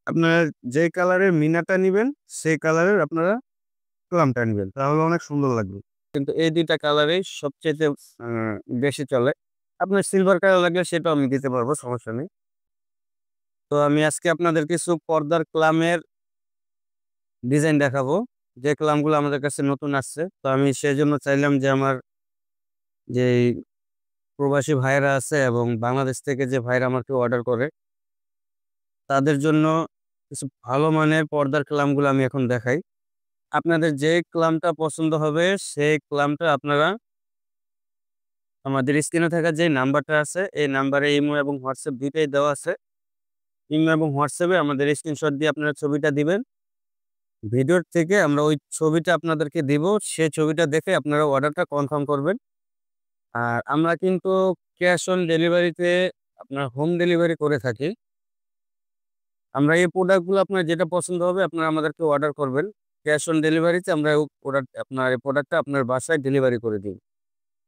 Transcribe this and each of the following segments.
আপনারা যে কালারের মিনাটা নিবেন সেই কালারের আপনারা ক্লামটা নিবেন, তাহলে অনেক সুন্দর লাগবে। কিন্তু এই ২ টা কালারেই সবচাইতে আ বেশি চলে। আপনার সিলভার কালার লাগলে সেটাও আমি দিতে পারবো, সমস্যা নেই। তো আমি আজকে আপনাদের কিছু পর্দার ক্লামের ডিজাইন দেখাবো। যে ক্লামগুলো আমাদের কাছে নতুন আসছে। তো আমি সেজন্য চাইলাম যে আমার যেই প্রবাসী ভাইয়েরা আছে এবং বাংলাদেশ থেকে যে ভাইয়েরা আমাকে অর্ডার করে, তাদের জন্য কিছু ভালো মানের পর্দার ক্লামগুলো আমি এখন দেখাই। আপনাদের যে ক্লামটা পছন্দ হবে সেই ক্লামটা আপনারা আমাদের স্ক্রিনে থাকা যে নাম্বারটা আছে এই নাম্বারে ইমো এবং হোয়াটসঅ্যাপ ২ টাই দেওয়া আছে। ইমো এবং হোয়াটসঅ্যাপে আমাদের স্ক্রিনশট দিয়ে আপনারা ছবিটা দিবেন। ভিডিওর থেকে আমরা ওই ছবিটা আপনাদেরকে দিব। সেই ছবিটা দেখে আপনারা অর্ডারটা কনফার্ম করবেন। আর আমরা কিন্তু ক্যাশ অন ডেলিভারিতে আপনার হোম ডেলিভারি করে থাকি। আমরা এই প্রোডাক্টগুলো আপনার যেটা পছন্দ হবে আপনারা আমাদেরকে অর্ডার করবেন। ক্যাশ অন ডেলিভারিতে আমরা এই প্রোডাক্টটা আপনার বাসায় ডেলিভারি করে দিই।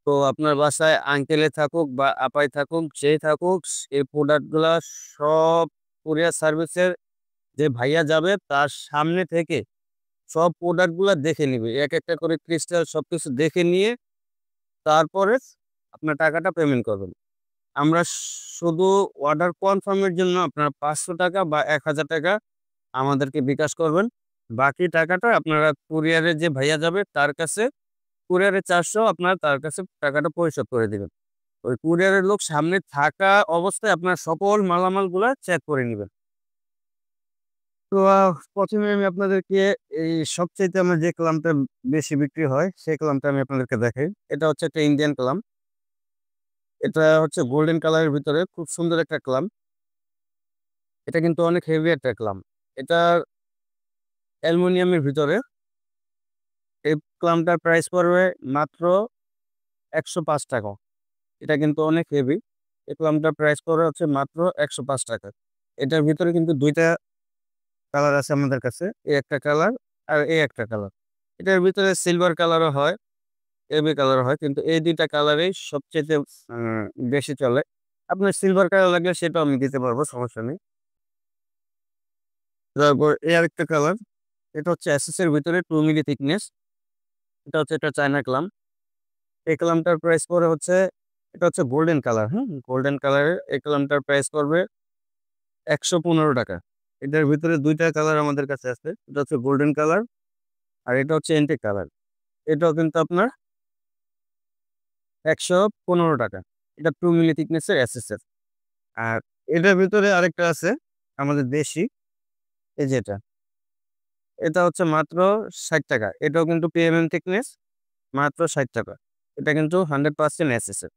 তো আপনার বাসায় আঙ্কেলে থাকুক বা আপাই থাকুক, যেই থাকুক, এই প্রোডাক্টগুলা সব কুরিয়ার সার্ভিসের যে ভাইয়া যাবে তার সামনে থেকে সব প্রোডাক্টগুলা দেখে নিবে। এক একটা করে ক্রিস্টাল সবকিছু দেখে নিয়ে তারপরে আপনার টাকাটা পেমেন্ট করবেন। আমরা শুধু অর্ডার কনফার্ম এর জন্য আপনার ৳৫০০ বা ৳১,০০০ আমাদেরকে বিকাশ করবেন। বাকি টাকাটা আপনারা কুরিয়ারের যে ভাইয়া যাবে তার কাছে কুরিয়ারের চার্জ সহ আপনারা তার কাছে টাকাটা পরিশোধ করে দিবেন। ওই কুরিয়ারের লোক সামনে থাকা অবস্থায় আপনার সকল মালামালগুলা চেক করে নিবেন। তো ১ম এ আমি আপনাদেরকে এই সবচাইতে আমার যে ক্লামটা বেশি বিক্রি হয়, সেই ক্লামটা আমি আপনাদেরকে দেখাই। এটা হচ্ছে একটা ইন্ডিয়ান ক্লাম। এটা হচ্ছে গোল্ডেন কালারের ভিতরে খুব সুন্দর একটা ক্লাম। এটা কিন্তু অনেক হেভি একটা ক্লাম। এটা অ্যালুমিনিয়ামের ভিতরে। এই ক্লামটার প্রাইস পড়বে মাত্র ৳১০৫। এটা কিন্তু অনেক হেভি। এই ক্লামটার প্রাইস পড়বে হচ্ছে মাত্র ৳১০৫। এটার ভিতরে কিন্তু ২ টা কালার আছে আমাদের কাছে। এই একটা কালার আর এই একটা কালার। এটার ভিতরে সিলভার কালারও হয়, এবি কালারও হয়। কিন্তু এই ২ টা কালারেই সবচাইতে আ বেশি চলে। আপনার সিলভার কালার লাগলে সেটাও আমি দিতে পারবো, সমস্যা নেই। তারপর এই আরেকটা কালার। এটা হচ্ছে এসএস এর ভিতরে 2 মিলি থিকনেস। এটা হচ্ছে একটা চায়না ক্লাম। এই ক্লামটার প্রাইস পড়ে হচ্ছে এটা হচ্ছে গোল্ডেন কালার, হুম? গোল্ডেন কালারের এই ক্লামটার প্রাইস পড়বে ৳১১৫। এটার ভিতরে ২ টা কালার আমাদের কাছে আছে। এটা হচ্ছে গোল্ডেন কালার আর এটা হচ্ছে এন্টিক কালার। এটাও কিন্তু আপনার ৳১১৫। এটা 2 মিলি থিকনেস এর এসএস এর। আর এটার ভিতরে আরেকটা আছে আমাদের দেশি, এই যে এটা। এটা হচ্ছে মাত্র ৳৬০। এটাও কিন্তু প্রিমিয়াম থিকনেস, মাত্র ৳৬০। এটা কিন্তু 100% এসএস এর।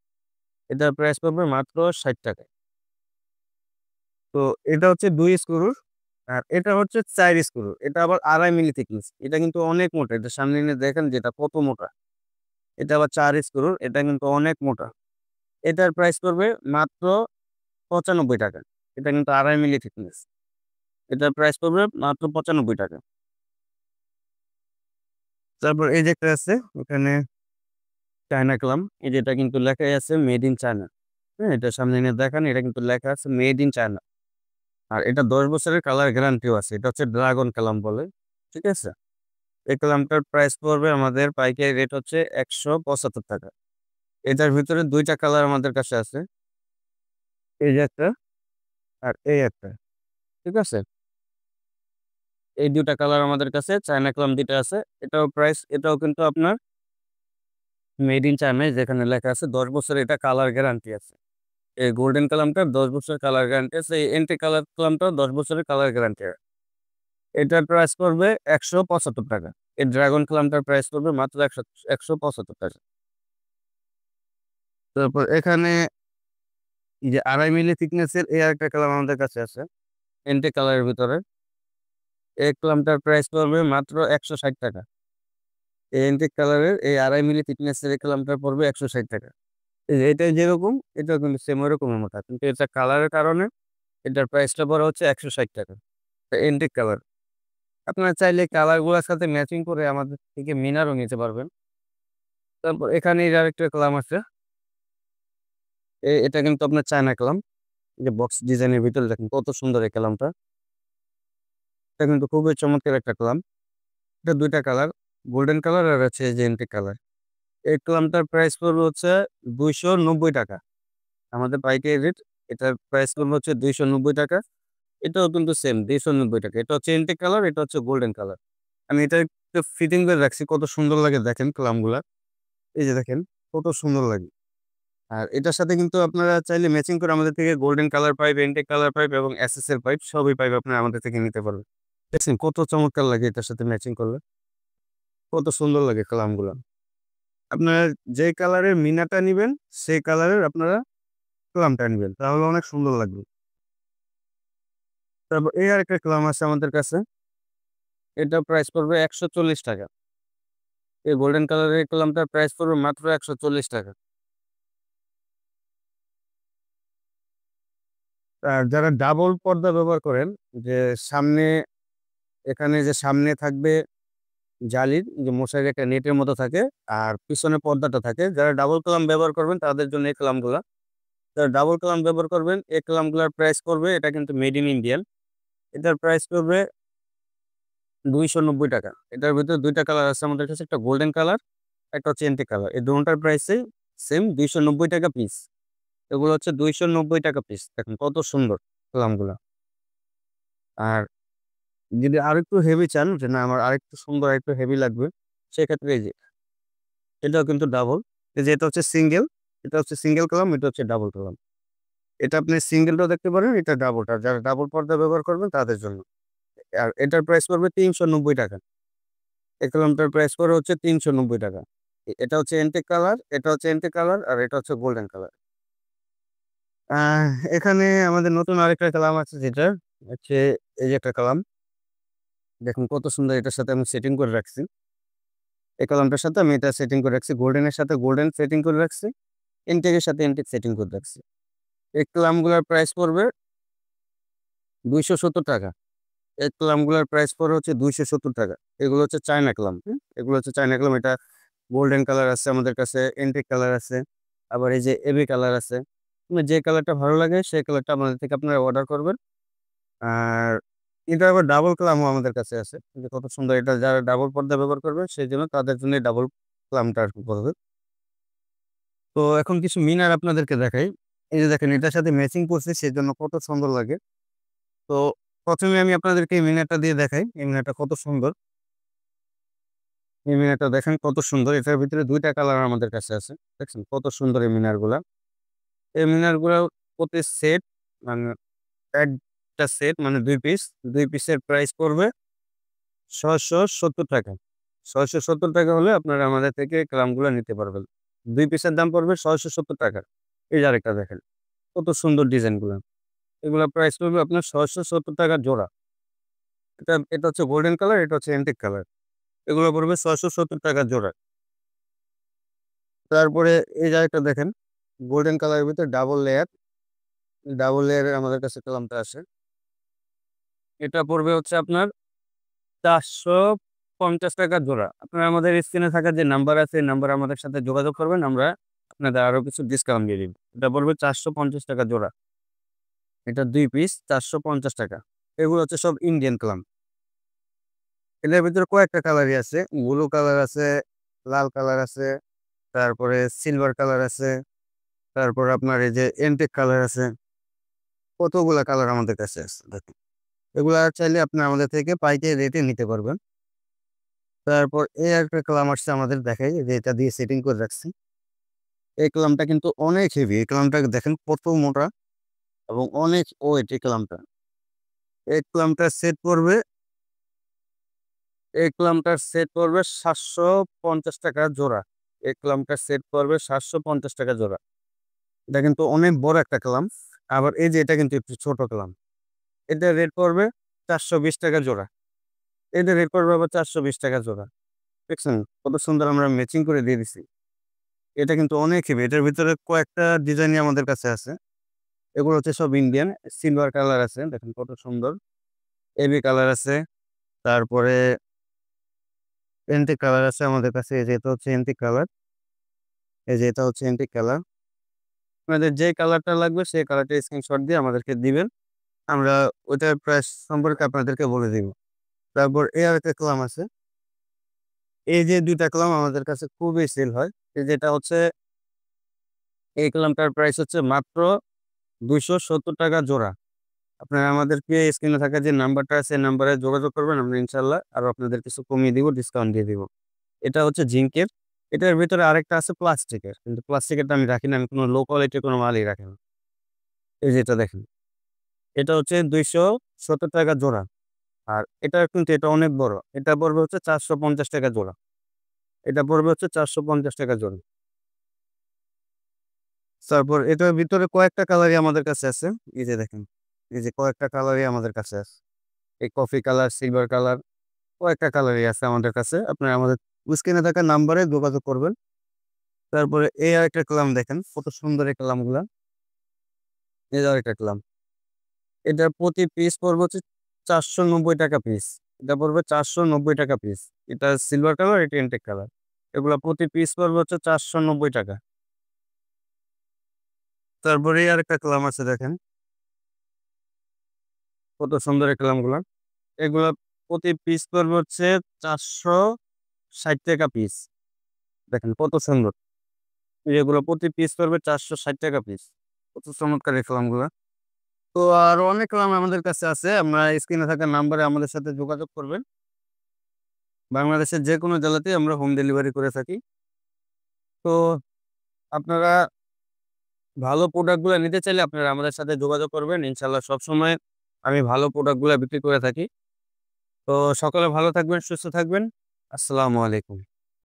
এটার প্রাইস পড়বে মাত্র ৳৬০। তো এটা হচ্ছে ২ স্ক্রুর আর এটা হচ্ছে ৪ স্ক্রুর। এটা আবার ২.৫ মিলি থিকনেস। এটা কিন্তু অনেক মোটা। এটা সামনে নিয়ে দেখেন যে এটা কত মোটা। এটা আবার ৪ স্ক্রুর। এটা কিন্তু অনেক মোটা। এটার প্রাইস পড়বে মাত্র ৳৯৫। এটা কিন্তু ২.৫ মিলি থিকনেস। এটার প্রাইস পড়বে মাত্র ৳৯৫। তারপর এই যে একটা আছে ওখানে চায়না ক্লাম। এই যে এটা কিন্তু লেখাই আছে মেড ইন চায়না। হ্যাঁ? এটা সামনে নিয়ে দেখান এটা কিন্তু লেখা আছে মেড ইন চায়না। আর এটা ১০ বছরের কালার গ্যারান্টিও আছে। এটা হচ্ছে ড্রাগন কালাম বলে। ঠিক আছে? এই কলামটার প্রাইস পড়বে আমাদের পাইকারি রেট হচ্ছে ৳১৭৫। এটার ভিতরে ২ টা কালার আমাদের কাছে আছে। এই যে একটা আর এই একটা। ঠিক আছে? এই ২ টা কালার আমাদের কাছে চায়না ক্লাম ২ টা আছে। এটাও কিন্তু আপনার মেড ইন চায়নাই যেখানে লেখা আছে ১০ বছরের এটা কালার গ্যারান্টি আছে। এই গোল্ডেন কালামটার ১০ বছরের কালার গ্যারান্টি আছে। এই এন্টিক কালার ক্লামটাও ১০ বছরের কালার গ্যারান্টি। এটার প্রাইস পড়বে ৳১৭৫। এই ড্রাগন ক্লামটার প্রাইস পড়বে মাত্র ৳১৭৫। তারপর এখানে এই যে ২.৫ মিলি থিকনেসের এই আরেকটা কলাম আমাদের কাছে আছে। এন্টিক কালারের ভিতরে। এই কলামটার প্রাইস পড়বে মাত্র ৳১৬০। এই এন্টিক কালারের এই ২.৫ মিলি থিকনেসের এই কলামটা পড়বে ৳১৬০। এই যে এটা যেরকম এটাও কিন্তু সেম ওরকমই মোটা। কিন্তু এটা কালারের কারণে এটার প্রাইসটা পড়ে হচ্ছে ৳১৬০। Antique colour. আপনারা চাইলে কালার গুলার সাথে ম্যাচিং করে আমাদের থেকে মিনারও নিতে পারবেন। তারপর এখানে এই যে আরেকটা কলাম আছে। এটা কিন্তু আপনার চায়না কলাম। এই যে বক্স ডিজাইনের ভিতরে দেখেন কত সুন্দর এই কলামটা। এটা কিন্তু খুবই চমৎকার একটা ক্লাম। এটা ২ টা কালার, গোল্ডেন কালার আর আছে এই যে এন্টিক কালার। এই ক্লামটার প্রাইস পড়বে হচ্ছে ৳২৯০ আমাদের পাইকারি রেট। এটার প্রাইস পড়বে হচ্ছে ৳২৯০। এটাও কিন্তু সেম ৳২৯০। এটা হচ্ছে এন্টিক কালার, এটা হচ্ছে গোল্ডেন কালার। আমি এটা একটু ফিটিং করে রাখছি। কত সুন্দর লাগে দেখেন ক্লামগুলা। এই যে দেখেন কত সুন্দর লাগে। আর এটার সাথে কিন্তু আপনারা চাইলে ম্যাচিং করে আমাদের থেকে golden colour pipe, antique colour pipe এবং এসএস এর পাইপ সবই পাইপ আপনারা আমাদের থেকে নিতে পারবেন। দেখছেন কত চমৎকার লাগে এটার সাথে ম্যাচিং করলে। কত সুন্দর লাগে কালামগুলা। আপনারা যে কালারের মিনাটা নিবেন, সেই কালারের আপনারা ক্লামটা নিবেন। তাহলে অনেক সুন্দর লাগবে। তারপর এই আরেকটা ক্লাম আছে আমাদের কাছে। এটার প্রাইস পড়বে ৳১৪০। এই গোল্ডেন কালারের ক্লামটার প্রাইস পড়বে মাত্র ৳১৪০। আর যারা ডাবল পর্দা ব্যবহার করেন, যে সামনে এখানে যে সামনে থাকবে জালির যে মশারির একটা নেটের মতো থাকে আর পিছনে পর্দাটা থাকে। যারা ডাবল কালাম ব্যবহার করবেন তাদের জন্য এই কালামগুলা। যারা ডাবল কালাম ব্যবহার করবেন এই কালামগুলার প্রাইস পড়বে, এটা কিন্তু মেড ইন ইন্ডিয়ান। এটার প্রাইস পড়বে ৳২৯০। এটার ভিতরে ২ টা কালার আছে আমাদের কাছে। একটা গোল্ডেন কালার, একটা হচ্ছে এন্টিক কালার। এই দোনোটার প্রাইসই সেম ৳২৯০ পিস। এগুলো হচ্ছে ৳২৯০ পিস। দেখেন কত সুন্দর কালামগুলা। আর যদি আরেকটু হেভি চান যে না আমার আরেকটু সুন্দর আরেকটু হেভি লাগবে, সেক্ষেত্রে এই যে এটাও কিন্তু ডাবল। এই যে এটা হচ্ছে সিঙ্গেল, এটা হচ্ছে সিঙ্গেল কলাম, এটা হচ্ছে ডাবল কলাম। এটা আপনি সিঙ্গেলটাও দেখতে পারেন, এটা ডাবলটা। যারা ডাবল পর্দা ব্যবহার করবেন তাদের জন্য। আর এটার প্রাইস পড়বে ৳৩৯০। এই কলামটার প্রাইস পড়বে হচ্ছে ৳৩৯০। এটা হচ্ছে এন্টিক কালার, এটা হচ্ছে এন্টিক কালার আর এটা হচ্ছে গোল্ডেন কালার। আহ এখানে আমাদের নতুন আরেকটা কালাম আছে যেটা হচ্ছে এই যে একটা কালাম। দেখুন কত সুন্দর, এটার সাথে আমি সেটিং করে রাখছি। এই কলামটার সাথে আমি এটা সেটিং করে রাখছি। গোল্ডেনের সাথে গোল্ডেন সেটিং করে রাখছি। এন্টিকের সাথে এন্টিক সেটিং করে রাখছি। এই ক্লামগুলার প্রাইস পড়বে ৳২৭০। এই ক্লামগুলার প্রাইস পড়বে হচ্ছে ৳২৭০। এগুলো হচ্ছে চায়না ক্লাম, হুম? এগুলো হচ্ছে চায়না ক্লাম। এটা গোল্ডেন কালার আছে আমাদের কাছে, এন্টিক কালার আছে। আবার এই যে এবি কালার আছে। আপনার যে কালারটা ভালো লাগে সেই কালারটা আমাদের থেকে আপনারা অর্ডার করবেন। আর এটা আবার ডাবল ক্লামও আমাদের কাছে আছে। যে কত সুন্দর, এটা যারা ডাবল পর্দা ব্যবহার করবে সেজন্য তাদের জন্য ডাবল ক্লামটা আরকি বলবে। তো এখন কিছু মিনার আপনাদেরকে দেখাই। এই যে দেখেন এটার সাথে ম্যাচিং করছে সেজন্য কত সুন্দর লাগে। তো ১ম এ আমি আপনাদেরকে এই মিনারটা দিয়ে দেখাই। এই মিনারটা কত সুন্দর। এই মিনারটা দেখেন কত সুন্দর। এটার ভিতরে ২ টা কালার আমাদের কাছে আছে। দেখছেন কত সুন্দর এই মিনারগুলা। এই মিনারগুলা প্রতি সেট মানে একটা সেট মানে ২ পিস। ২ পিসের প্রাইস পড়বে ৳৬৭০। ৳৬৭০ হলে আপনারা আমাদের থেকে ক্লামগুলা নিতে পারবেন। ২ পিসের দাম পড়বে ৳৬৭০। এই যে আরেকটা দেখেন। কত সুন্দর ডিজাইনগুলা। এগুলা প্রাইস পড়বে আপনার ৳৬৭০ জোড়া। এটা হচ্ছে গোল্ডেন কালার, এটা হচ্ছে এন্টিক কালার। এগুলো পড়বে ৳৬৭০ জোড়া। তারপরে এই যে আরেকটা দেখেন, গোল্ডেন কালারের ভিতরে ডাবল লেয়ারের আমাদের কাছে কলামটা আছে। এটা পড়বে হচ্ছে আপনার ৳৪৫০ জোড়া। আপনারা আমাদের স্ক্রিনে থাকা যে নাম্বার আছে, এই নাম্বারে আমাদের সাথে যোগাযোগ করবেন। আমরা আপনাদের আরো কিছু ডিসকাউন্ট দিয়ে দিব। এটা পড়বে ৳৪৫০ জোড়া। এটা ২ পিস ৳৪৫০। এগুলো হচ্ছে সব ইন্ডিয়ান ক্লাম। এটার ভিতরে কয়েকটা কালারই আছে। ব্লু কালার আছে, লাল কালার আছে, তারপরে সিলভার কালার আছে, তারপর আপনার এই যে এন্টিক কালার আছে। কতগুলা কালার আমাদের কাছে আছে দেখেন। এগুলা চাইলে আপনি আমাদের থেকে পাইকারি রেটে নিতে পারবেন। তারপর এই আরেকটা কালাম আসছে আমাদের দেখাই যে এটা দিয়ে সেটিং করে রাখছি। এই কালামটা কিন্তু অনেক হেভি। এই কালামটা দেখেন কত মোটা এবং অনেক ওয়েট এই কালামটা। এই ক্লামটার সেট পড়বে এই ক্লামটার সেট পড়বে ৳৭৫০ জোড়া। এই ক্লামটার সেট পড়বে ৳৭৫০ জোড়া। এটা কিন্তু অনেক বড় একটা ক্লাম। আবার এই যে এটা কিন্তু একটু ছোট ক্লাম। এটার রেট পড়বে ৳৪২০ জোড়া। এটার রেট পড়বে আবার ৳৪২০ জোড়া। দেখছেন কত সুন্দর আমরা ম্যাচিং করে দিয়ে দিছি। এটা কিন্তু অনেক হেভি। এটার ভিতরে কয়েকটা ডিজাইনই আমাদের কাছে আছে। এগুলো হচ্ছে সব ইন্ডিয়ান। সিলভার কালার আছে। দেখেন কত সুন্দর। এবি কালার আছে। তারপরে এন্টিক কালার আছে আমাদের কাছে। এই যে এটা হচ্ছে এন্টিক কালার। এই যে এটা হচ্ছে এন্টিক কালার। আপনাদের যে কালারটা লাগবে সেই কালারটা স্ক্রিনশট দিয়ে আমাদেরকে দিবেন। আমরা ওইটার প্রাইস সম্পর্কে আপনাদেরকে বলে দিব। তারপর এই আরেকটা কলাম আছে। এই যে ২ টা কলাম আমাদের কাছে খুবই সেল হয়। যেটা হচ্ছে এই কলামটার প্রাইস হচ্ছে মাত্র ৳২৭০ জোড়া। আপনারা আমাদেরকে স্ক্রিনে থাকা যে নাম্বারটা আছে, এই নাম্বারে যোগাযোগ করবেন। আমরা ইনশাআল্লাহ আরো আপনাদের কিছু কমিয়ে দিব, ডিসকাউন্ট দিয়ে দিব। এটা হচ্ছে জিঙ্কের। এটার ভেতরে আরেকটা আছে প্লাস্টিকের। কিন্তু প্লাস্টিকেরটা আমি রাখি না। আমি কোনো লো কোয়ালিটির কোনো মালই রাখি না। এই যে এটা দেখেন। এটা হচ্ছে ৳২৭০ জোড়া। আর এটা কিন্তু এটা অনেক বড়। এটা পড়বে হচ্ছে ৳৪৫০ জোড়া। এটা পড়বে হচ্ছে ৳৪৫০ জোড়া। তারপর এটার ভিতরে কয়েকটা কালারই আমাদের কাছে আছে। এই যে দেখেন। এই যে কয়েকটা কালারই আমাদের কাছে আছে। এই কফি কালার, সিলভার কালার কয়েকটা কালারই আছে আমাদের কাছে। আপনারা আমাদের স্ক্রিনে থাকা নাম্বারে যোগাযোগ করবেন। তারপরে এই আরেকটা কলাম দেখেন। কত সুন্দর এই কলামগুলা। এই যে আরেকটা কলাম। এটার প্রতি পিস পড়বে হচ্ছে ৳৪৯০ পিস। এটা পড়বে ৳৪৯০ পিস। এটা সিলভার কালার, এটা ইনটেক কালার। এগুলা প্রতি পিস পড়বে হচ্ছে ৳৪৯০। তারপরে এই আরেকটা কলাম আছে দেখেন। কত সুন্দর এই কলামগুলা। এগুলা প্রতি পিস পড়বে হচ্ছে ৳৪৬০ পিস। দেখেন কত সুন্দর। এগুলো প্রতি পিস পড়বে ৳৪৬০ পিস। কত চমৎকার এই কলামগুলা। তো আরো অনেক কলাম আমাদের কাছে আছে। আমরা স্ক্রিনে থাকা নাম্বারে আমাদের সাথে যোগাযোগ করবেন। বাংলাদেশের যেকোনো জেলাতেই আমরা হোম ডেলিভারি করে থাকি। তো আপনারা ভালো প্রোডাক্ট গুলা নিতে চাইলে আপনারা আমাদের সাথে যোগাযোগ করবেন। ইনশাআল্লাহ সবসময় আমি ভালো প্রোডাক্ট গুলা বিক্রি করে থাকি। তো সকলে ভালো থাকবেন, সুস্থ থাকবেন। আসসালামু আলাইকুম।